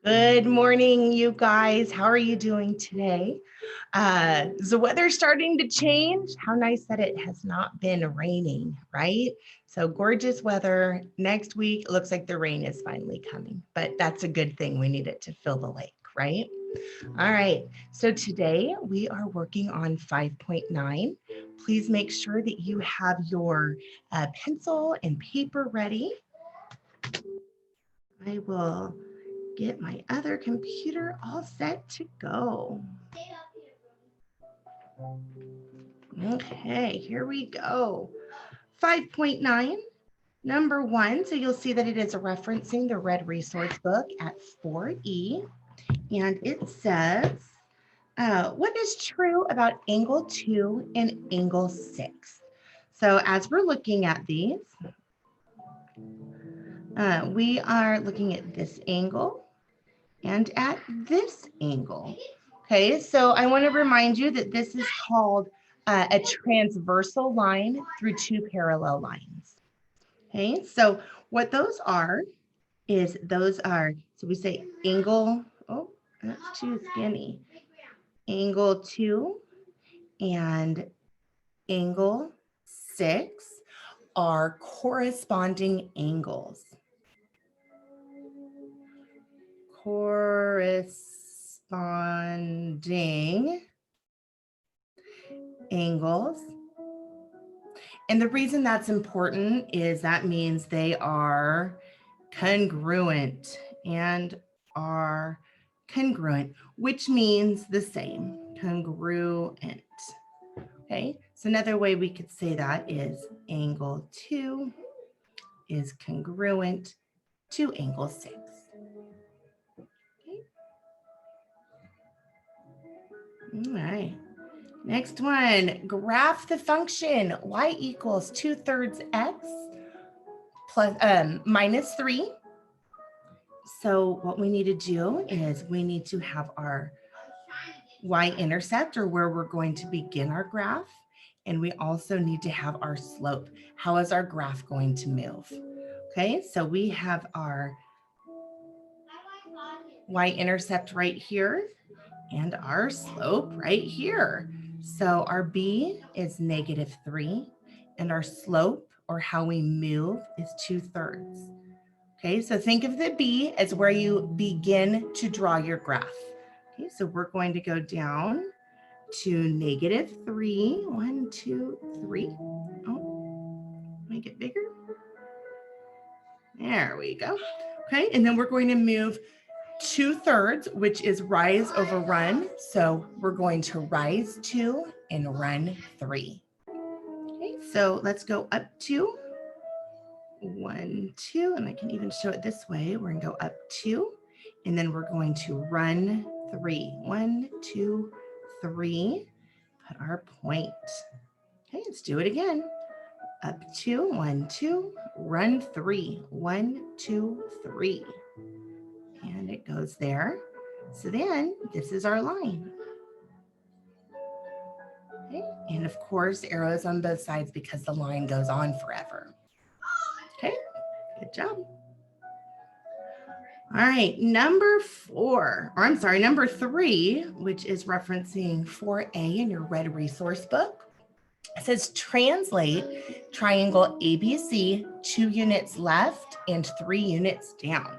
Good morning, you guys. How are you doing today? Is the weather starting to change? How nice that it has not been raining, right? So gorgeous weather. Next week, it looks like the rain is finally coming, but that's a good thing. We need it to fill the lake, right? All right. So today we are working on 5.9. Please make sure that you have your pencil and paper ready. I will get my other computer all set to go. Okay, here we go. 5.9, number 1. So you'll see that it is referencing the red resource book at 4E. And it says, what is true about angle 2 and angle 6? So as we're looking at these, we are looking at this angle and at this angle. Okay, so I want to remind you that this is called a transversal line through two parallel lines. Okay, so what those are is so we say angle, oh, that's too skinny. Angle 2 and angle 6 are corresponding angles. Corresponding angles. And the reason that's important is that means they are congruent and are congruent, which means the same, congruent. Okay, so another way we could say that is angle 2 is congruent to angle 6. Okay. All right. Next one, graph the function y equals 2/3 x plus minus 3. So what we need to do is we need to have our y-intercept, or where we're going to begin our graph. And we also need to have our slope. How is our graph going to move? Okay, so we have our y-intercept right here and our slope right here. So our b is -3 and our slope, or how we move, is 2/3. Okay, so think of the b as where you begin to draw your graph. Okay, so we're going to go down to -3. 1, 2, 3. Oh, make it bigger. There we go. Okay, and then we're going to move 2/3, which is rise over run. So we're going to rise 2 and run 3. Okay, so let's go up 2. 1, 2, and I can even show it this way. We're gonna go up 2, and then we're going to run 3. 1, 2, 3. Put our point. Okay, let's do it again. Up 2, 1, 2, run 3. 1, 2, 3. And it goes there. So then this is our line. Okay, and of course, arrows on both sides because the line goes on forever. Okay, good job. All right, number 3, which is referencing 4A in your red resource book. It says translate triangle ABC 2 units left and 3 units down.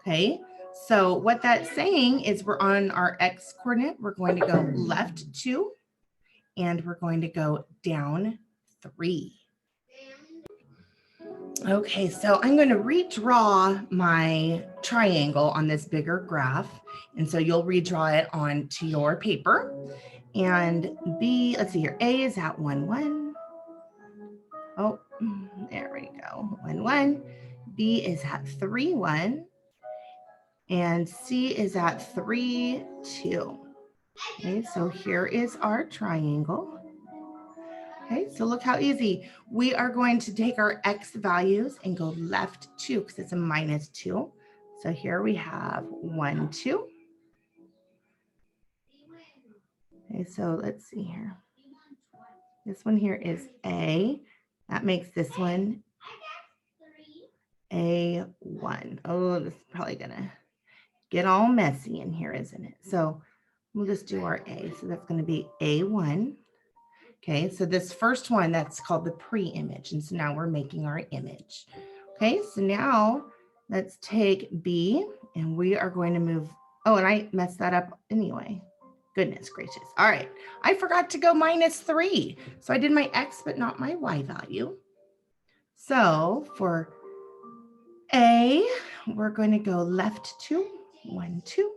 Okay, so what that's saying is we're on our X coordinate. We're going to go left 2 and we're going to go down 3. Okay, so I'm going to redraw my triangle on this bigger graph. And so you'll redraw it onto your paper. And B, let's see here, A is at 1, 1. Oh, there we go, 1, 1. B is at 3, 1. And C is at 3, 2. Okay, so here is our triangle. Okay, so look how easy. We are going to take our X values and go left 2 because it's a -2. So here we have 1, 2. Okay, so let's see here. This one here is A. That makes this one A1. Oh, this is probably gonna get all messy in here, isn't it? So we'll just do our A. So that's going to be A1. Okay, so this first one, that's called the pre-image. And so now we're making our image. Okay, so now let's take B and we are going to move. Oh, and I messed that up anyway. Goodness gracious. All right, I forgot to go -3. So I did my X, but not my Y value. So for A, we're going to go left 2, 1, 2,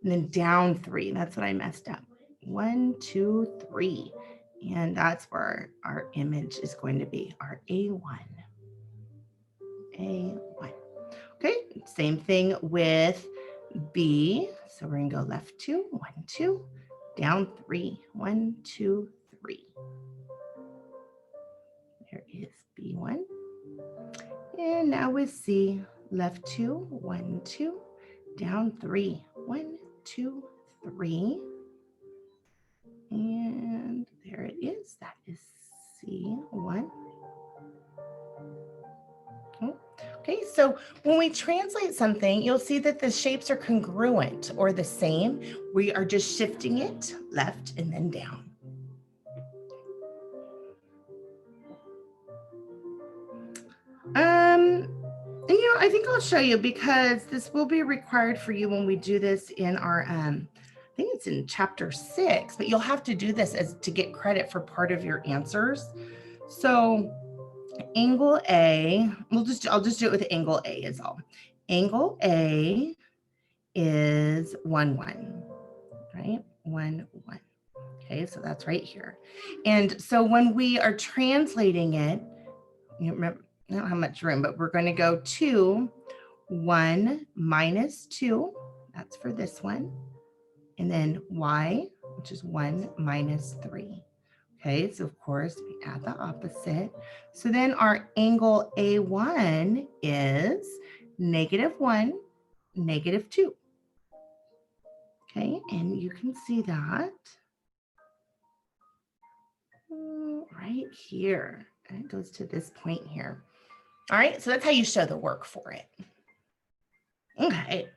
and then down 3. That's what I messed up. 1, 2, 3. And that's where our image is going to be, our A1. A1. Okay, same thing with B. So we're going to go left 2, 1, 2, down 3, 1, 2, 3. There is B1. And now with C, left 2, 1, 2, down 3, 1, 2, 3. And there it is. That is C1. Okay, so when we translate something, you'll see that the shapes are congruent or the same. We are just shifting it left and then down. I think I'll show you because this will be required for you when we do this in our, I think it's in chapter 6, but you'll have to do this as to get credit for part of your answers. So angle A, I'll just do it with angle A is all. Angle A is 1, 1, right? 1, 1. Okay, so that's right here. And so when we are translating it, you remember, I don't have much room, but we're going to go 2, 1 minus 2. That's for this one. And then Y, which is 1 minus 3. Okay, so of course we add the opposite. So then our angle A1 is -1, -2. Okay, and you can see that right here. And it goes to this point here. All right, so that's how you show the work for it. Okay.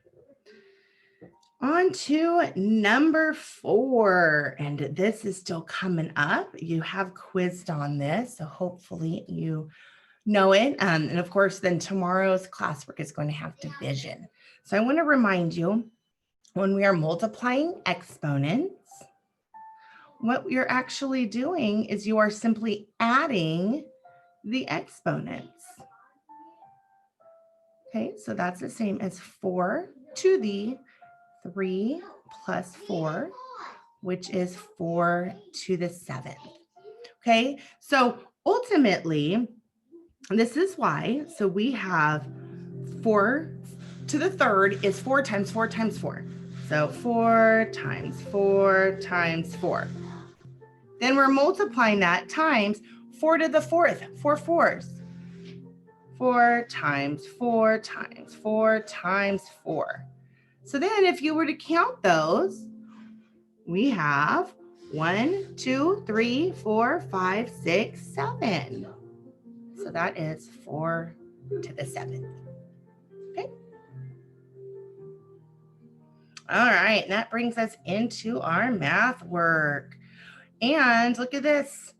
On to number 4, and this is still coming up. You have quizzed on this, so hopefully you know it. And of course, then tomorrow's classwork is going to have division. So I want to remind you, when we are multiplying exponents, what you're actually doing is you are simply adding the exponents. Okay, so that's the same as 4 to the 3 plus 4, which is 4 to the 7th. Okay, so ultimately, this is why, so we have 4 to the 3rd is 4 times 4 times 4. So 4 times 4 times 4. Then we're multiplying that times 4 to the 4th, 4 fours. 4 times 4 times 4 times 4. So then if you were to count those, we have 1, 2, 3, 4, 5, 6, 7. So that is 4 to the 7th. Okay. All right, and that brings us into our math work. And look at this.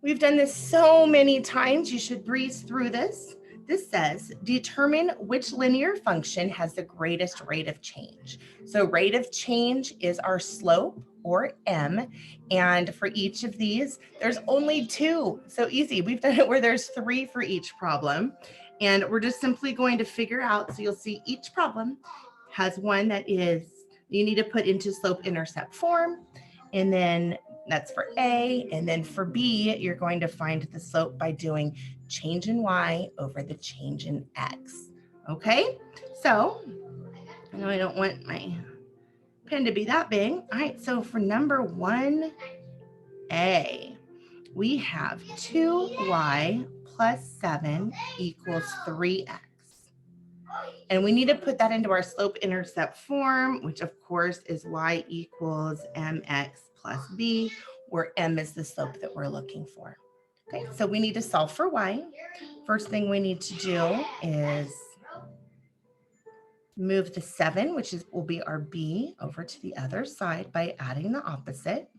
We've done this so many times. You should breeze through this. This says, determine which linear function has the greatest rate of change. So rate of change is our slope, or m. And for each of these, there's only 2. So easy. We've done it where there's 3 for each problem. And we're just simply going to figure out, so you'll see each problem has one that is, you need to put into slope-intercept form. And then that's for A. And then for B, you're going to find the slope by doing change in Y over the change in X. Okay, so I know I don't want my pen to be that big. All right, so for number 1A, we have 2y plus 7 equals 3x. And we need to put that into our slope-intercept form, which of course is y equals mx plus b, where m is the slope that we're looking for. Okay, so we need to solve for y. First thing we need to do is Move the 7, which will be our b, over to the other side by adding the opposite.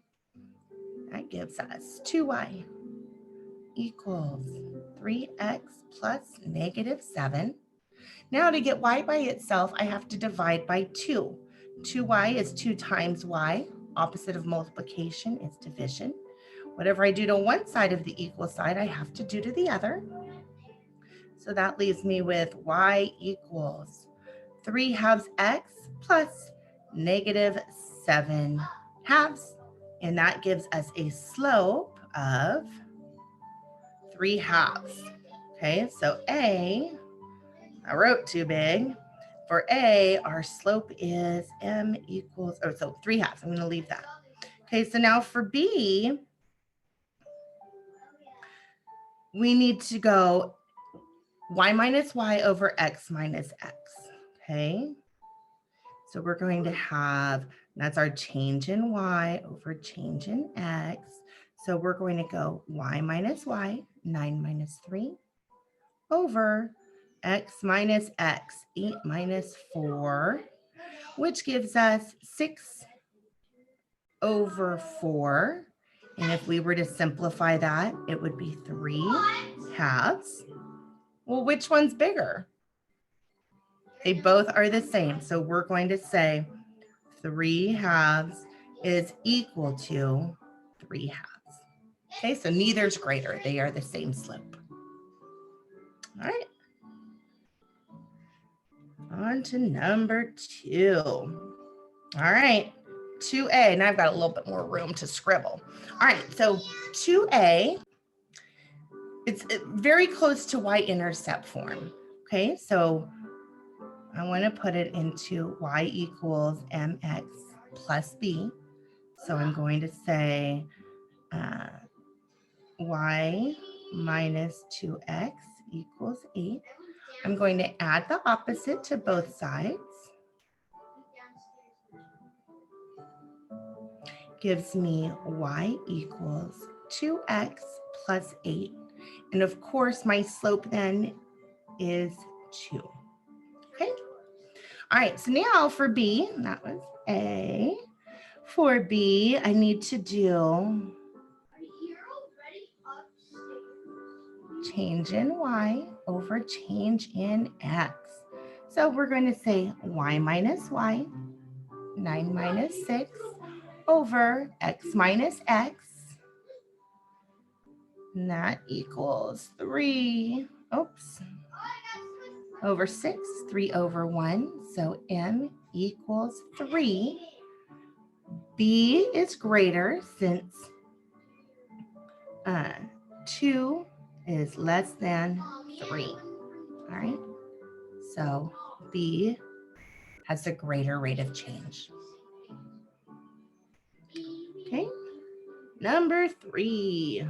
That gives us 2y equals 3x plus -7. Now to get y by itself, I have to divide by 2. 2y is 2 times y. Opposite of multiplication is division. Whatever I do to one side of the equal side, I have to do to the other. So that leaves me with y equals 3/2 x plus -7 halves. And that gives us a slope of 3/2. Okay, so I wrote too big. For A, our slope is m equals, so 3/2. I'm going to leave that. Okay, so now for B, we need to go y minus y over x minus x. Okay, so we're going to have, that's our change in y over change in x. So we're going to go y minus y, 9 minus 3, over x minus x, 8 minus 4, which gives us 6 over 4. And if we were to simplify that, it would be 3/2. Well, which one's bigger? They both are the same. So we're going to say 3/2 is equal to 3/2. Okay, so neither's greater. They are the same slope. All right. On to number 2. All right, 2a. Now I've got a little bit more room to scribble. All right, so 2a, it's very close to y-intercept form. Okay, so I want to put it into y equals mx plus b. So I'm going to say y minus 2x equals 8. I'm going to add the opposite to both sides. Gives me y equals 2x plus 8. And of course, my slope then is 2. Okay. All right, so now for B, that was A. For B, I need to do change in y over change in x. So we're going to say y minus y, 9 minus 6, over x minus x. And that equals 3, over 6, 3 over 1. So m equals 3. B is greater since 2 is less than 3. All right. So B has a greater rate of change. Okay. Number 3.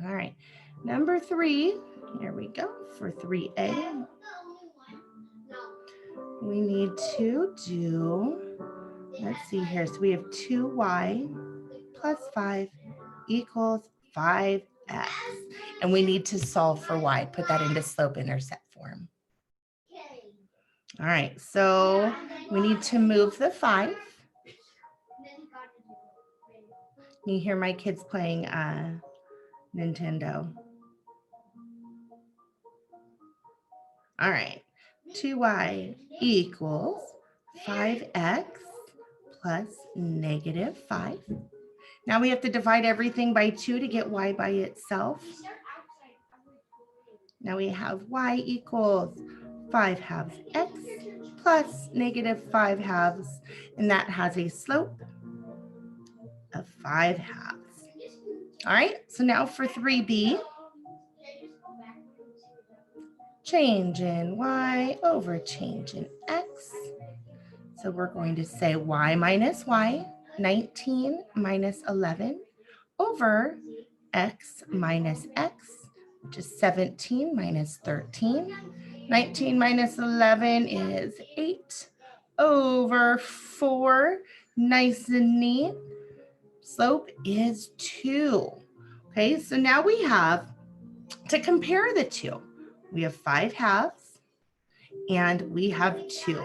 All right. Number 3, here we go for 3a. We need to do, let's see here. So we have 2y plus 5 equals 5x. And we need to solve for y. Put that into slope-intercept form. All right. So we need to move the 5. You hear my kids playing Nintendo. All right. 2y equals 5x plus -5. Now we have to divide everything by 2 to get y by itself. Now we have y equals 5/2 x plus -5/2, and that has a slope of 5/2. All right, so now for 3b, change in y over change in x. So we're going to say y minus y, 19 minus 11, over x minus x, which is 17 minus 13. 19 minus 11 is 8 over 4. Nice and neat. Slope is 2. Okay, so now we have to compare the two. We have 5/2 and we have 2.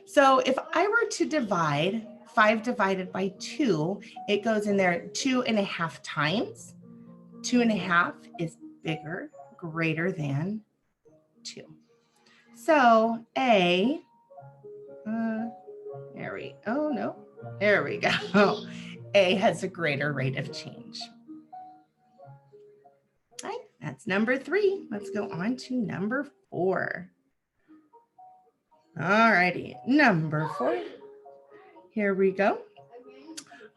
So if I were to divide 5 divided by 2, it goes in there 2.5 times. 2.5 is bigger, greater than 2. So A, there we go. A has a greater rate of change. All right, that's number 3. Let's go on to number 4. All righty, number 4. Here we go.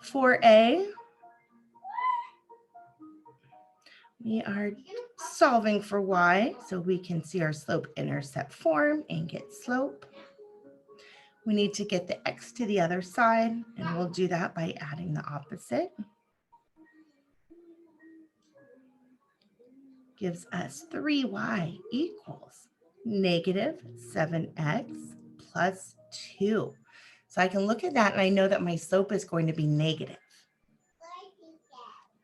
For A, we are solving for y, so we can see our slope-intercept form and get slope. We need to get the x to the other side, and we'll do that by adding the opposite. Gives us 3y equals negative 7x plus 2. So I can look at that and I know that my slope is going to be negative.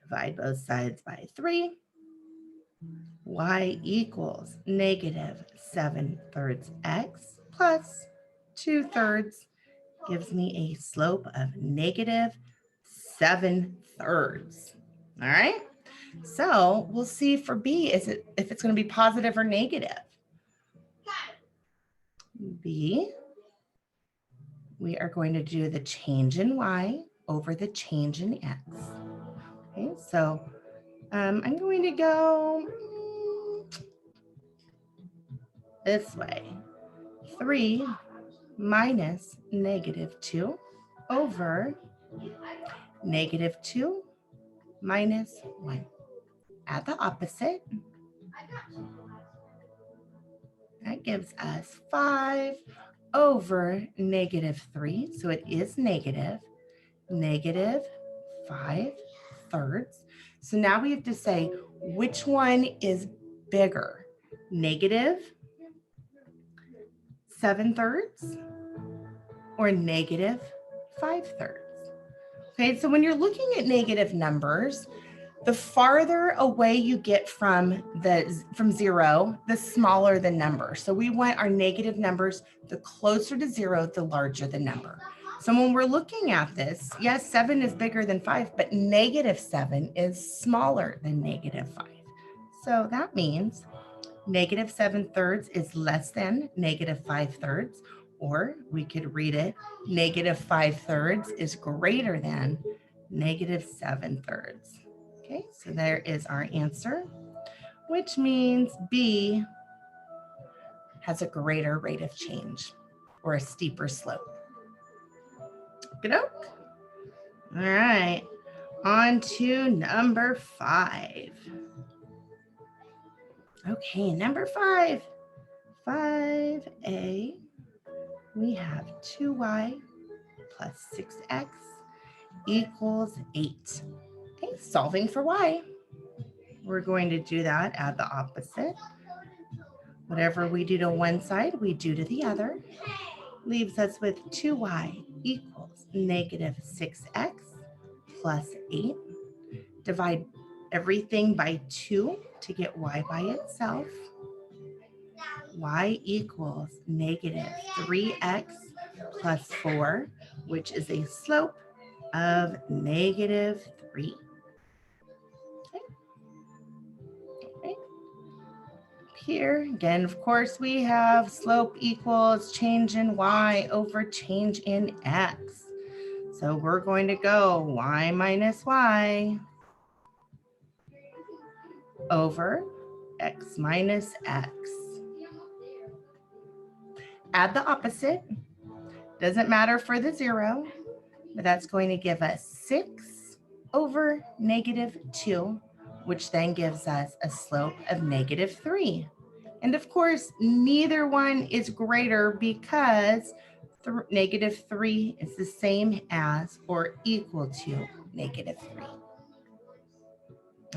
Divide both sides by 3. Y equals negative 7/3 x plus 2/3 gives me a slope of negative 7/3. All right. So we'll see for B if it's going to be positive or negative. B, we are going to do the change in y over the change in x. Okay, so I'm going to go this way. 3 minus negative 2 over negative 2 minus 1. Add the opposite. That gives us 5 over negative 3. So it is negative 5/3. So now we have to say which one is bigger, negative 7/3 or negative 5/3. Okay, so when you're looking at negative numbers, the farther away you get from 0, the smaller the number. So we want our negative numbers, the closer to 0, the larger the number. So when we're looking at this, yes, 7 is bigger than 5, but negative 7 is smaller than negative 5. So that means negative 7/3 is less than negative 5/3, or we could read it, negative 5/3 is greater than negative 7/3. Okay, so there is our answer, which means B has a greater rate of change or a steeper slope. Okey-doke. All right, on to number 5. Okay, number 5. 5A, we have 2y plus 6x equals 8. Okay, solving for y. We're going to do that, add the opposite. Whatever we do to one side, we do to the other. Leaves us with 2y equals negative 6x plus 8. Divide everything by 2 to get y by itself. Y equals negative 3x plus 4, which is a slope of negative 3. Here again, of course, we have slope equals change in y over change in x. So we're going to go y minus y over x minus x. Add the opposite. Doesn't matter for the 0, but that's going to give us 6 over negative 2, which then gives us a slope of negative 3. And of course, neither one is greater because negative 3 is the same as or equal to negative 3.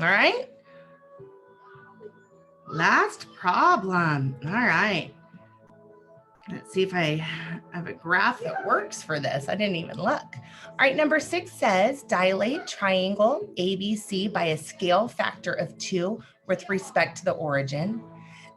All right. Last problem. All right. Let's see if I have a graph that works for this. I didn't even look. All right, number 6 says dilate triangle ABC by a scale factor of 2 with respect to the origin.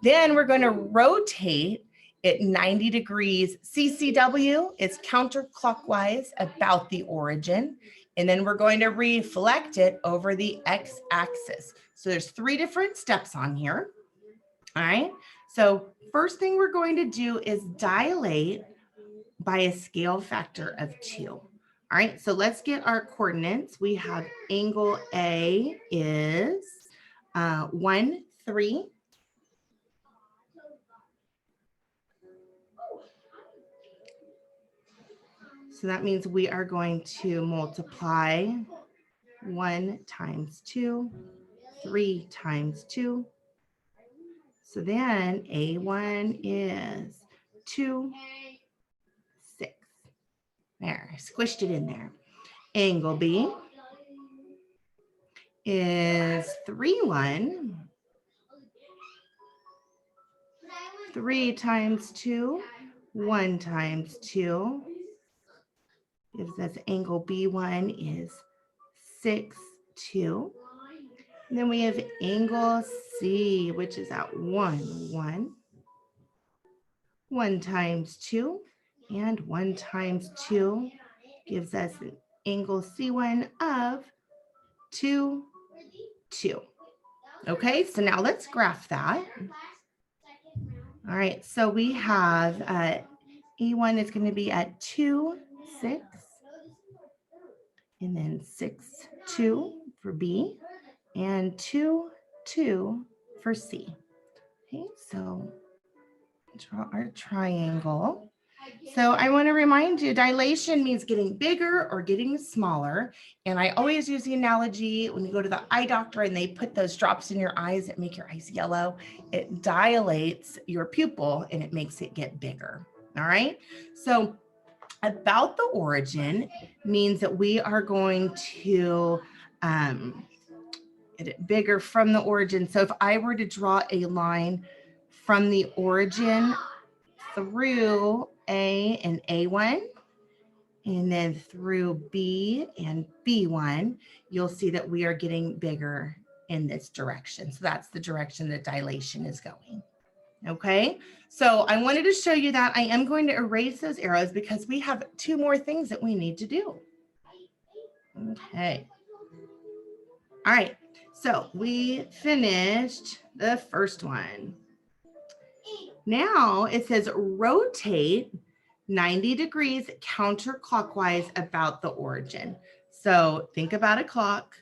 Then we're going to rotate at 90 degrees CCW, it's counterclockwise about the origin. And then we're going to reflect it over the x-axis. So there's 3 different steps on here. All right. So first thing we're going to do is dilate by a scale factor of 2. All right. So let's get our coordinates. We have angle A is 1, 3. So that means we are going to multiply 1 times 2, 3 times 2. So then A1 is 2, 6. There, I squished it in there. Angle B is 3, 1. 3 times 2, 1 times 2. Gives us angle B1 is 6, 2. And then we have angle C, which is at 1, 1. 1 times 2 and 1 times 2 gives us an angle C1 of 2, 2. Okay, so now let's graph that. All right, so we have E1 is going to be at 2, 6. And then 6, 2 for B, and 2, 2 for C. Okay, so draw our triangle. So I want to remind you, dilation means getting bigger or getting smaller. And I always use the analogy when you go to the eye doctor and they put those drops in your eyes that make your eyes yellow, it dilates your pupil and it makes it get bigger. All right, so about the origin means that we are going to get it bigger from the origin. So if I were to draw a line from the origin through A and A1, and then through B and B1, you'll see that we are getting bigger in this direction. So that's the direction that dilation is going. Okay, so I wanted to show you that. I am going to erase those arrows because we have 2 more things that we need to do. Okay. All right, so we finished the first one. Now it says rotate 90 degrees counterclockwise about the origin. So think about a clock.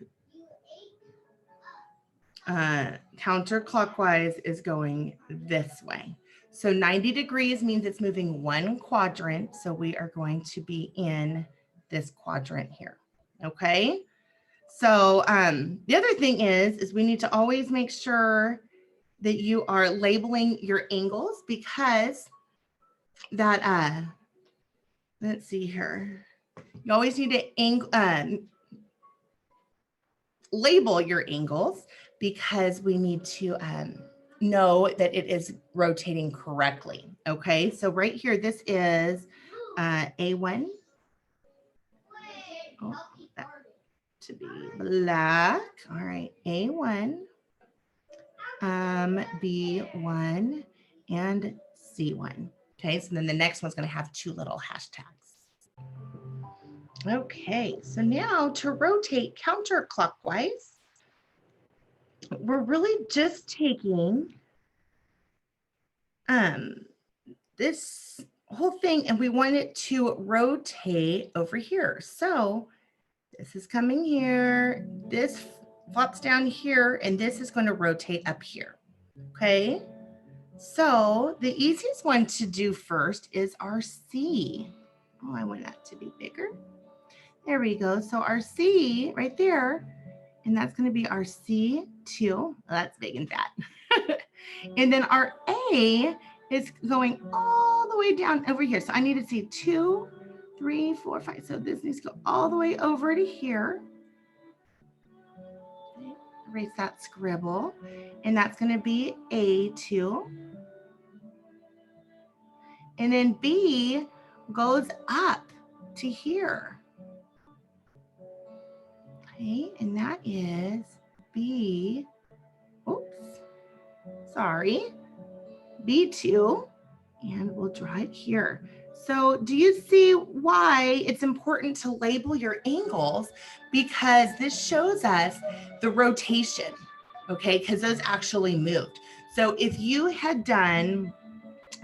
Counterclockwise is going this way. So 90 degrees means it's moving 1 quadrant. So we are going to be in this quadrant here. Okay. So the other thing is we need to always make sure that you are labeling your angles, because that, let's see here. You always need to label your angles, because we need to know that it is rotating correctly. Okay, so right here, this is A1. Oh, that to be black. All right, A1, B1, and C1. Okay, so then the next one's going to have 2 little hashtags. Okay, so now to rotate counterclockwise, we're really just taking this whole thing and we want it to rotate over here. So this is coming here, this flops down here, and this is going to rotate up here. Okay, so the easiest one to do first is our C. Oh, I want that to be bigger. There we go. So our C right there, and that's going to be our C2. Oh, that's big and fat. And then our A is going all the way down over here. So I need to see 2, 3, 4, 5. So this needs to go all the way over to here. Erase that scribble. And that's going to be A2. And then B goes up to here. Okay, and that is B, oops, sorry, B2, And we'll draw it here. So do you see why it's important to label your angles? Because this shows us the rotation, okay? Because those actually moved. So if you had done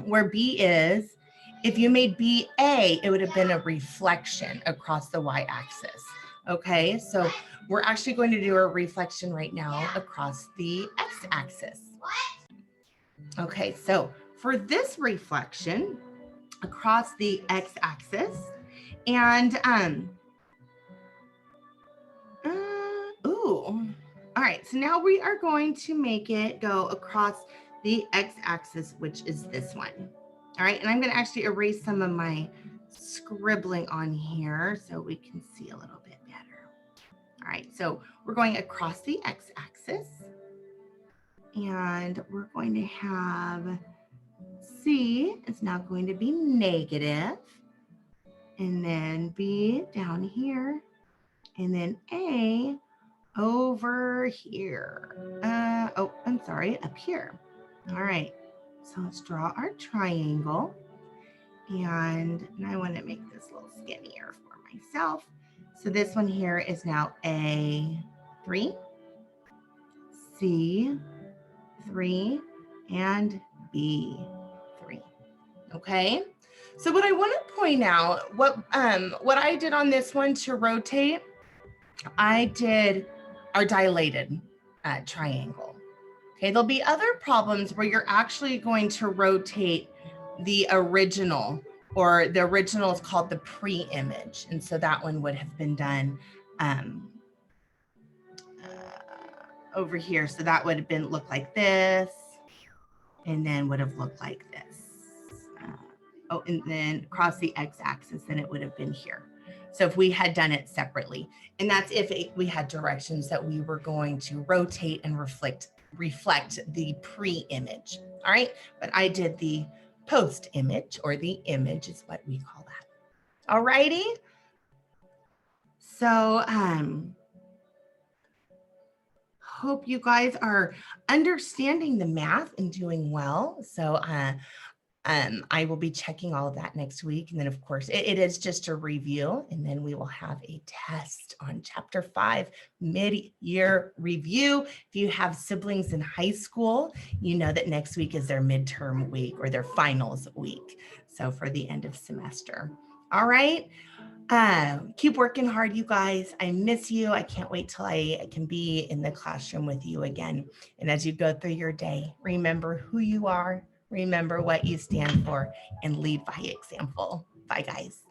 where B is, if you made B A, it would have been a reflection across the y-axis, okay? So we're actually going to do a reflection right now across the x-axis. Okay, so for this reflection across the x-axis, and all right, so now we are going to make it go across the x-axis, which is this one. All right, and I'm going to actually erase some of my scribbling on here so we can see a little bit better. All right, so we're going across the x-axis, and we're going to have C is now going to be negative, and then B down here, and then A over here. I'm sorry, up here. All right, so let's draw our triangle. And I want to make this a little skinnier for myself. So this one here is now A3, C3, and B3. Okay. So what I want to point out, what I did on this one to rotate, I did our dilated triangle. Okay, there'll be other problems where you're actually going to rotate the original, or the original is called the pre-image. And so that one would have been done over here. So that would have been looked like this, and then would have looked like this. And then across the x-axis, then it would have been here. So if we had done it separately, and that's if we had directions that we were going to rotate and reflect the pre-image. All right, but I did the post image, or the image is what we call that. All righty. So hope you guys are understanding the math and doing well. So I will be checking all of that next week. And then of course it is just a review, and then we will have a test on chapter 5 mid-year review. If you have siblings in high school, you know that next week is their midterm week, or their finals week. So for the end of semester. All right. Keep working hard, you guys. I miss you. I can't wait till I can be in the classroom with you again. And as you go through your day, remember who you are, remember what you stand for, and lead by example. Bye, guys.